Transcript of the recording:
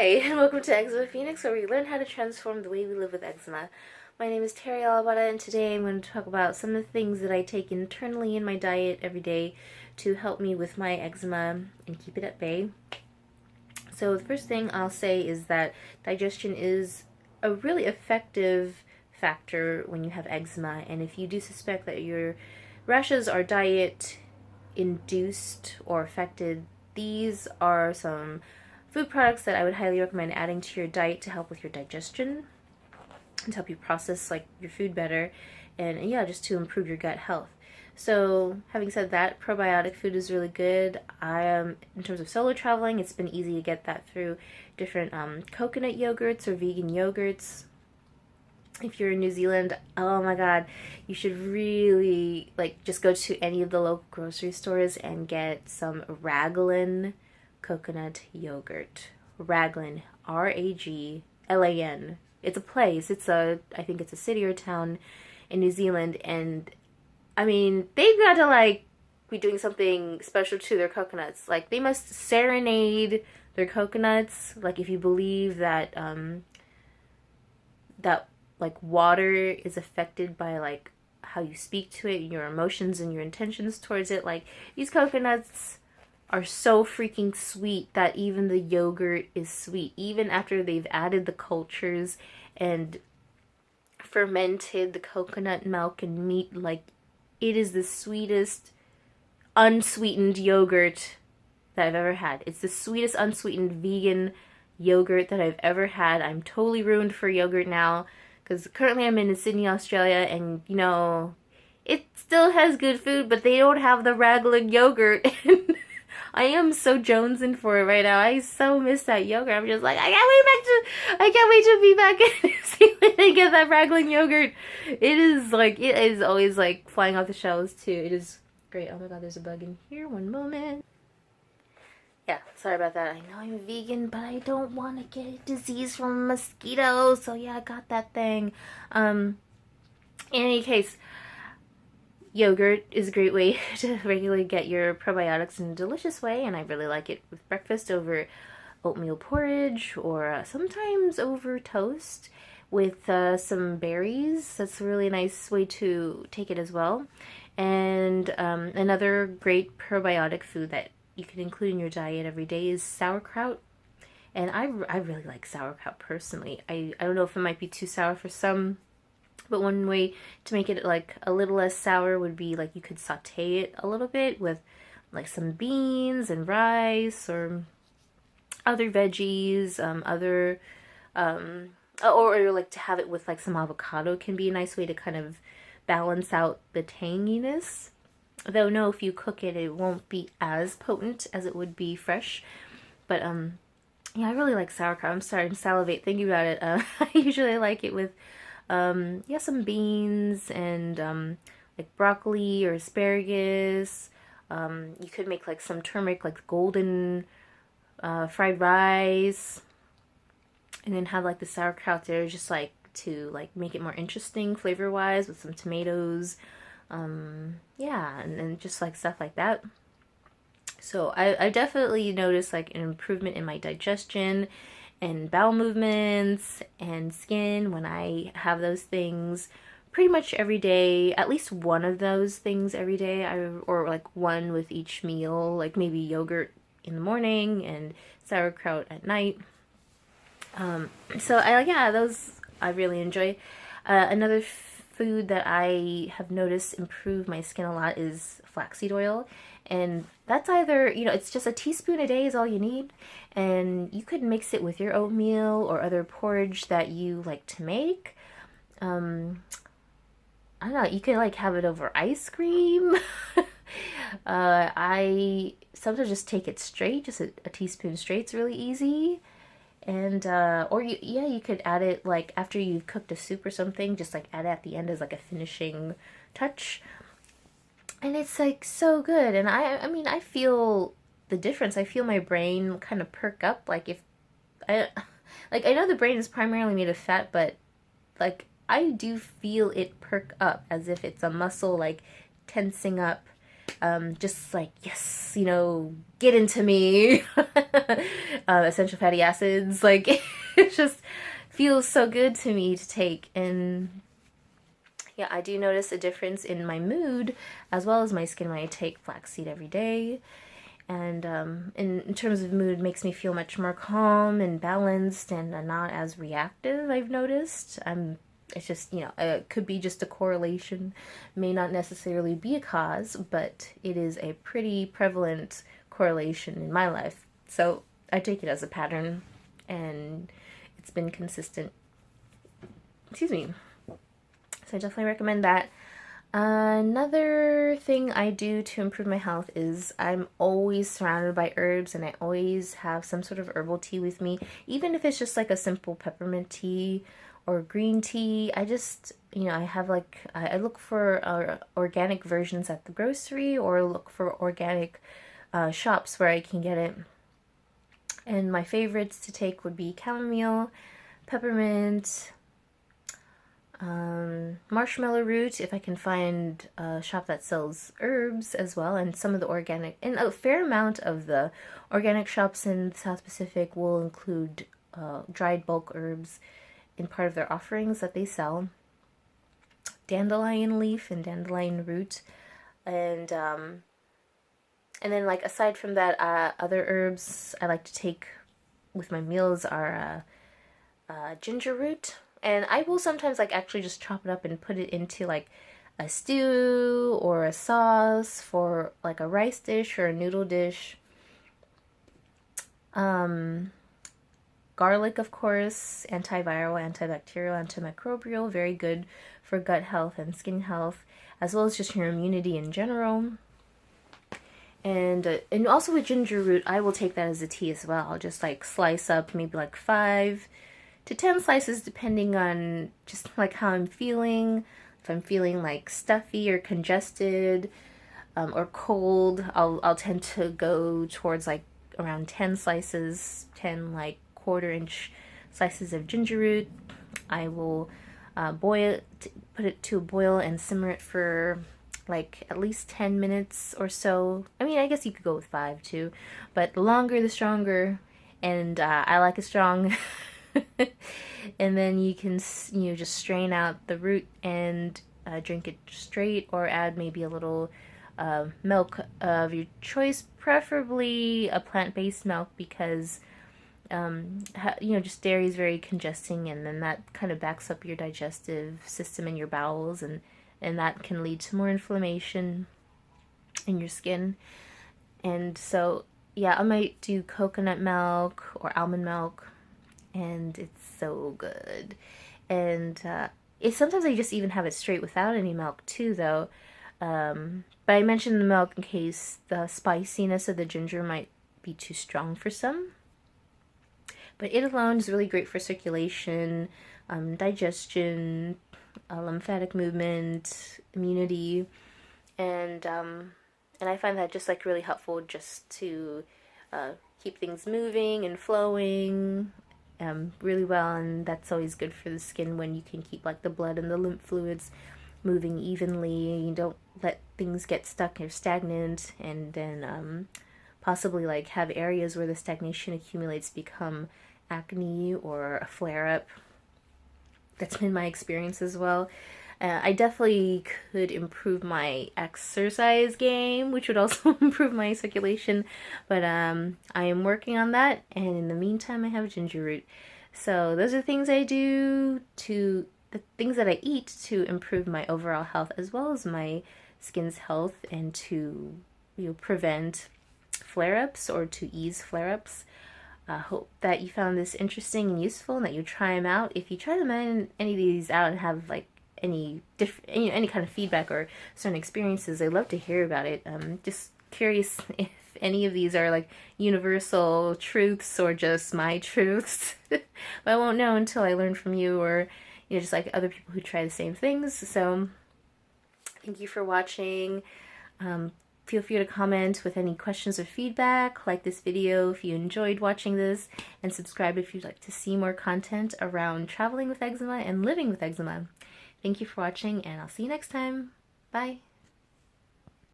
Hi, and welcome to Eczema Phoenix, where we learn how to transform the way we live with eczema. My name is TeresaAlabata, and today I'm going to talk about some of the things that I take internally in my diet every day to help me with my eczema and keep it at bay. So the first thing I'll say is that digestion is a really effective factor when you have eczema, and if you do suspect that your rashes are diet induced or affected, these are some food products that I would highly recommend adding to your diet to help with your digestion and to help you process your food better, and yeah, just to improve your gut health. So having said that, probiotic food is really good. In terms of solo traveling, it's been easy to get that through different coconut yogurts or vegan yogurts. If you're in New Zealand, oh my god, you should really just go to any of the local grocery stores and get some Raglan coconut yogurt. Raglan, Raglan. It's a place. I think it's a city or town in New Zealand, and I mean, they've got to be doing something special to their coconuts. They must serenade their coconuts. If you believe that water is affected by how you speak to it, your emotions and your intentions towards it. These coconuts are so freaking sweet that even the yogurt is sweet. Even after they've added the cultures and fermented the coconut milk and meat, it is the sweetest unsweetened yogurt that I've ever had. It's the sweetest unsweetened vegan yogurt that I've ever had. I'm totally ruined for yogurt now because currently I'm in Sydney, Australia, and it still has good food, but they don't have the Raglan yogurt. I am so jonesing for it right now. I so miss that yogurt. I'm just I can't wait to be back in New Zealand and get that Raglan yogurt. It is always flying off the shelves too. It is great. Oh my god, there's a bug in here. One moment. Yeah, sorry about that. I know I'm vegan, but I don't want to get a disease from a mosquito. So yeah, I got that thing. In any case, yogurt is a great way to regularly get your probiotics in a delicious way, and I really like it with breakfast over oatmeal porridge or sometimes over toast with some berries. That's a really nice way to take it as well. And another great probiotic food that you can include in your diet every day is sauerkraut. And I really like sauerkraut personally. I don't know if it might be too sour for some, but one way to make it a little less sour would be you could saute it a little bit with some beans and rice or other veggies, or to have it with some avocado can be a nice way to kind of balance out the tanginess. Though no, if you cook it, it won't be as potent as it would be fresh. But yeah, I really like sauerkraut. I'm starting to salivate thinking about it. I usually like it with some beans and broccoli or asparagus. You could make some turmeric, golden fried rice, and then have the sauerkraut there, just to make it more interesting flavor wise with some tomatoes. Yeah, and just stuff like that. So I definitely noticed an improvement in my digestion and bowel movements and skin when I have those things pretty much every day, at least one of those things every day, or one with each meal, maybe yogurt in the morning and sauerkraut at night. So those I really enjoy. Another food that I have noticed improve my skin a lot is flaxseed oil, and that's either it's just a teaspoon a day is all you need, and you could mix it with your oatmeal or other porridge that you like to make. I don't know, you could have it over ice cream. I sometimes just take it straight, just a teaspoon straight. It's really easy. And you could add it after you've cooked a soup or something, just add it at the end as a finishing touch, and it's so good. And I feel the difference. I feel my brain kind of perk up. If I know the brain is primarily made of fat, but I do feel it perk up as if it's a muscle tensing up. Just yes, get into me. essential fatty acids. Like, it just feels so good to me to take. And yeah, I do notice a difference in my mood as well as my skin when I take flaxseed every day. And in terms of mood, it makes me feel much more calm and balanced and not as reactive, I've noticed. It's just, it could be just a correlation, may not necessarily be a cause, but it is a pretty prevalent correlation in my life. So I take it as a pattern, and it's been consistent. Excuse me. So I definitely recommend that. Another thing I do to improve my health is I'm always surrounded by herbs, and I always have some sort of herbal tea with me, even if it's just like a simple peppermint tea or green tea. I just, I have I look for organic versions at the grocery, or look for organic shops where I can get it. And my favorites to take would be chamomile, peppermint, marshmallow root, if I can find a shop that sells herbs as well, and some of the organic, and a fair amount of the organic shops in the South Pacific will include dried bulk herbs in part of their offerings that they sell. Dandelion leaf and dandelion root, and then aside from that, other herbs I like to take with my meals are ginger root. And I will sometimes actually just chop it up and put it into a stew or a sauce for a rice dish or a noodle dish. Garlic, of course, antiviral, antibacterial, antimicrobial, very good for gut health and skin health, as well as just your immunity in general. And also with ginger root, I will take that as a tea as well. I'll just slice up maybe 5 to 10 slices, depending on just how I'm feeling. If I'm feeling stuffy or congested or cold, I'll tend to go towards around 10 slices, 10 quarter-inch slices of ginger root. I will put it to a boil and simmer it for at least 10 minutes or so. I mean, I guess you could go with 5 too, but the longer the stronger, and I like it strong. And then you can just strain out the root and drink it straight, or add maybe a little milk of your choice, preferably a plant-based milk, because just dairy is very congesting, and then that kind of backs up your digestive system and your bowels, and that can lead to more inflammation in your skin. And so yeah, I might do coconut milk or almond milk, and it's so good. And sometimes I just even have it straight without any milk too, though. But I mentioned the milk in case the spiciness of the ginger might be too strong for some. But it alone is really great for circulation, digestion, lymphatic movement, immunity, and I find that just really helpful just to keep things moving and flowing really well, and that's always good for the skin when you can keep the blood and the lymph fluids moving evenly. You don't let things get stuck or stagnant, and then possibly have areas where the stagnation accumulates become acne or a flare-up. That's been my experience as well. I definitely could improve my exercise game, which would also improve my circulation, but I am working on that, and in the meantime I have ginger root. So those are things I do, the things that I eat to improve my overall health as well as my skin's health, and to prevent flare-ups or to ease flare-ups. I hope that you found this interesting and useful, and that you try them out. If you try any of these out and have any kind of feedback or certain experiences, I'd love to hear about it. Just curious if any of these are universal truths or just my truths. But I won't know until I learn from you, or just other people who try the same things. So thank you for watching. Feel free to comment with any questions or feedback, like this video if you enjoyed watching this, and subscribe if you'd like to see more content around traveling with eczema and living with eczema. Thank you for watching, and I'll see you next time. Bye!